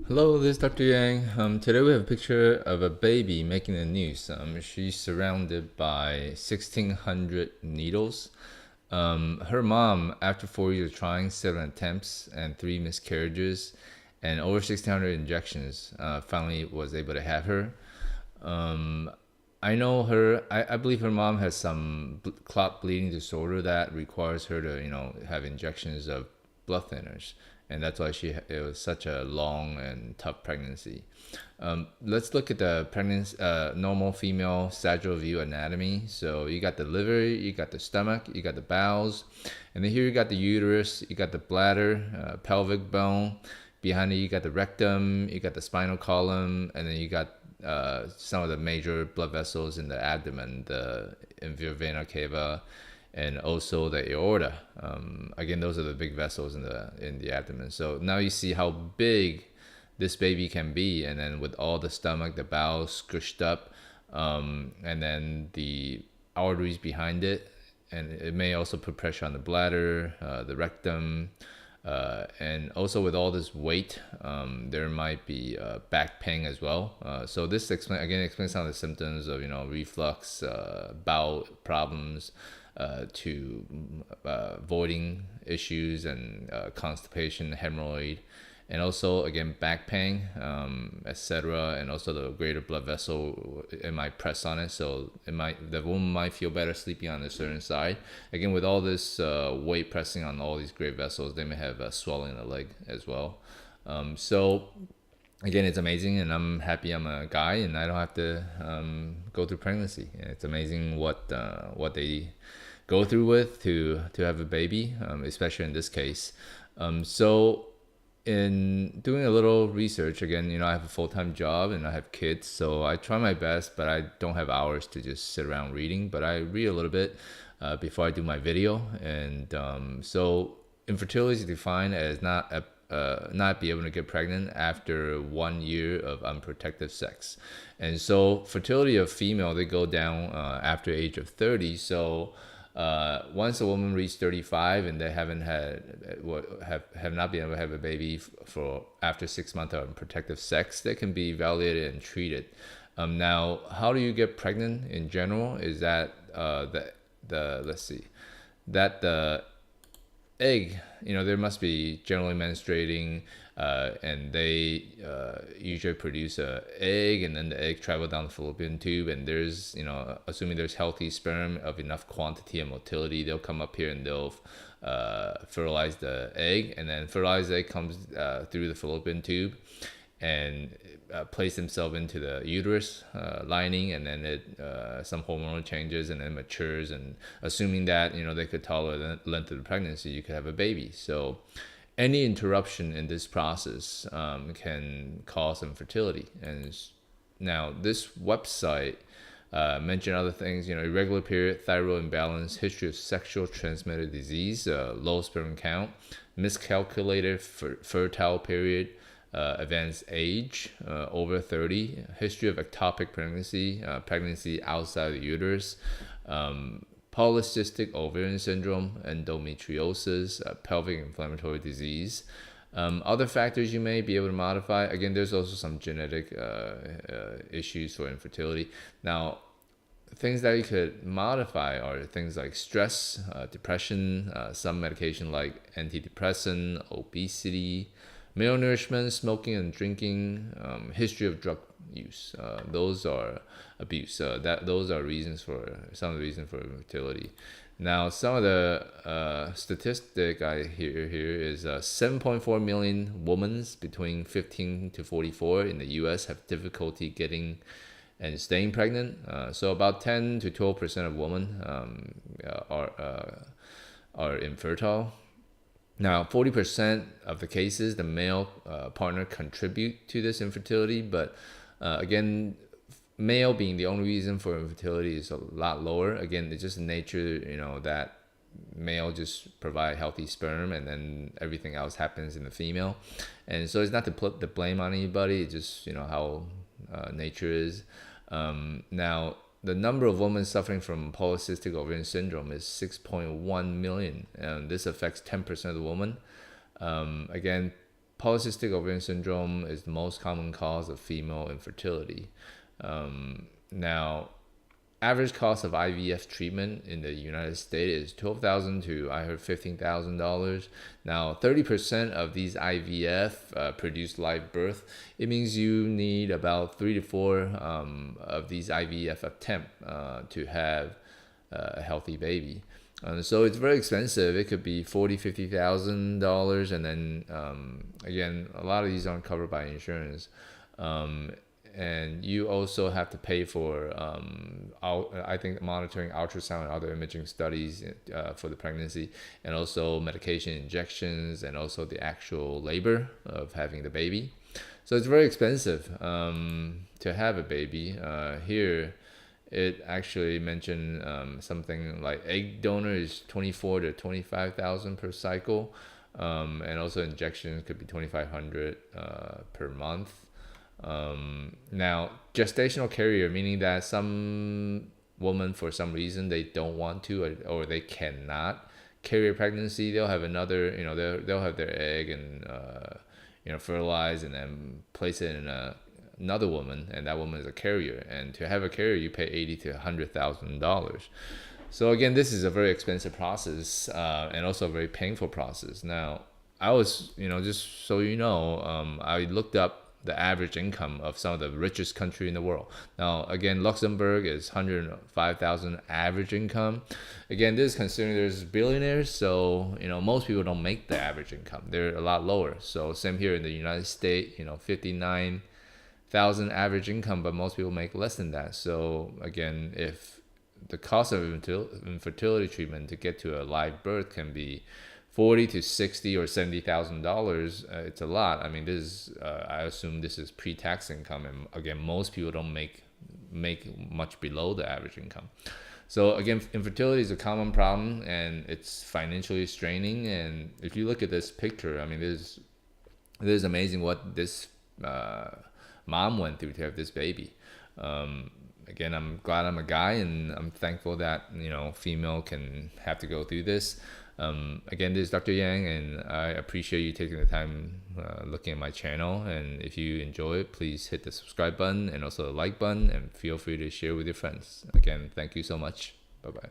Hello, this is Dr. Yang. Today we have a picture of a baby making the news. She's surrounded by 1,600 needles. Her mom, after 4 years of trying, 7 attempts and 3 miscarriages, and over 1,600 injections, finally was able to have her. I know her. I believe her mom has some clot bleeding disorder that requires her to, have injections of blood thinners, and that's why it was such a long and tough pregnancy. Let's look at the pregnancy, normal female sagittal view anatomy. So you got the liver, you got the stomach, you got the bowels, and then here you got the uterus, you got the bladder, pelvic bone. Behind it, you got the rectum, you got the spinal column, and then you got some of the major blood vessels in the abdomen, the inferior vena cava, and also the aorta. Again, those are the big vessels in the abdomen. So now you see how big this baby can be, and then with all the stomach, the bowels squished up, and then the arteries behind it, and it may also put pressure on the bladder, the rectum. And also with all this weight, there might be back pain as well. So this explains some of the symptoms of reflux, bowel problems, to voiding issues and constipation, hemorrhoid, and also again back pain, etc. And also the greater blood vessel, it might press on it, so the woman might feel better sleeping on a certain side. Again, with all this weight pressing on all these great vessels, they may have swelling in the leg as well. So again, it's amazing, and I'm happy I'm a guy and I don't have to go through pregnancy. It's amazing what they go through with to have a baby, especially in this case. So in doing a little research, again, I have a full-time job and I have kids, so I try my best, but I don't have hours to just sit around reading. But I read a little bit before I do my video, and so infertility is defined as not be able to get pregnant after 1 year of unprotected sex. And so fertility of female, they go down after age of 30. So once a woman reaches 35 and they have not been able to have a baby for after 6 months of unprotected sex, they can be evaluated and treated. Now, how do you get pregnant in general? Is that the egg, there must be generally menstruating, and they usually produce a egg, and then the egg travel down the fallopian tube, and there's, assuming there's healthy sperm of enough quantity and motility, they'll come up here and they'll fertilize the egg, and then fertilized egg comes through the fallopian tube and place themselves into the uterus lining, and then it some hormonal changes, and then matures, and assuming that they could tolerate the length of the pregnancy, you could have a baby. So any interruption in this process can cause infertility. And now this website mention other things, irregular period, thyroid imbalance, history of sexual transmitted disease, low sperm count, miscalculated fertile period, advanced age, over 30, history of ectopic pregnancy, pregnancy outside the uterus, polycystic ovarian syndrome, endometriosis, pelvic inflammatory disease. Other factors you may be able to modify. Again, there's also some genetic issues for infertility. Now, things that you could modify are things like stress, depression, some medication like antidepressant, obesity, malnourishment, smoking and drinking, history of drug use. Those are abuse. Those are some of the reasons for infertility. Now, some of the statistic I hear here is 7.4 million women between 15 to 44 in the U.S. have difficulty getting and staying pregnant. So about 10 to 12% of women are infertile. Now, 40% of the cases, the male partner contribute to this infertility, but again, male being the only reason for infertility is a lot lower. Again, it's just nature, that male just provide healthy sperm, and then everything else happens in the female. And so it's not to put the blame on anybody, it's just, how nature is. Now, the number of women suffering from polycystic ovarian syndrome is 6.1 million, and this affects 10% of the women. Again, polycystic ovarian syndrome is the most common cause of female infertility. Now, average cost of IVF treatment in the United States is $12,000 to I heard $15,000. Now, 30% of these IVF produce live birth. It means you need about 3 to 4 of these IVF attempt to have a healthy baby. So it's very expensive. It could be $40,000, $50,000, and then again, a lot of these aren't covered by insurance. And you also have to pay for, I think, monitoring ultrasound and other imaging studies for the pregnancy, and also medication injections, and also the actual labor of having the baby. So it's very expensive to have a baby. Here, it actually mentioned something like egg donor is 24 to 25,000 per cycle, and also injections could be 2,500 per month. Now, gestational carrier, meaning that some woman, for some reason, they don't want to, or they cannot carry a pregnancy. They'll have another, they'll have their egg and fertilize and then place it in another woman, and that woman is a carrier. And to have a carrier, you pay $80,000 to $100,000. So again, this is a very expensive process, and also a very painful process. Now, I was, just so you know, I looked up the average income of some of the richest country in the world. Now, again, Luxembourg is 105,000 average income. Again, this is considering there's billionaires, so most people don't make the average income. They're a lot lower. So same here in the United States, 59,000 average income, but most people make less than that. So again, if the cost of infertility treatment to get to a live birth can be $40,000 to $60,000 or $70,000, it's a lot. I mean, this is I assume this is pre-tax income, and again, most people don't make much below the average income. So again, infertility is a common problem, and it's financially straining. And if you look at this picture, I mean, this is amazing what this mom went through to have this baby. Again, I'm glad I'm a guy, and I'm thankful that female can have to go through this. Again, this is Dr. Yang, and I appreciate you taking the time looking at my channel. And if you enjoy it, please hit the subscribe button and also the like button, and feel free to share with your friends. Again, thank you so much. Bye-bye.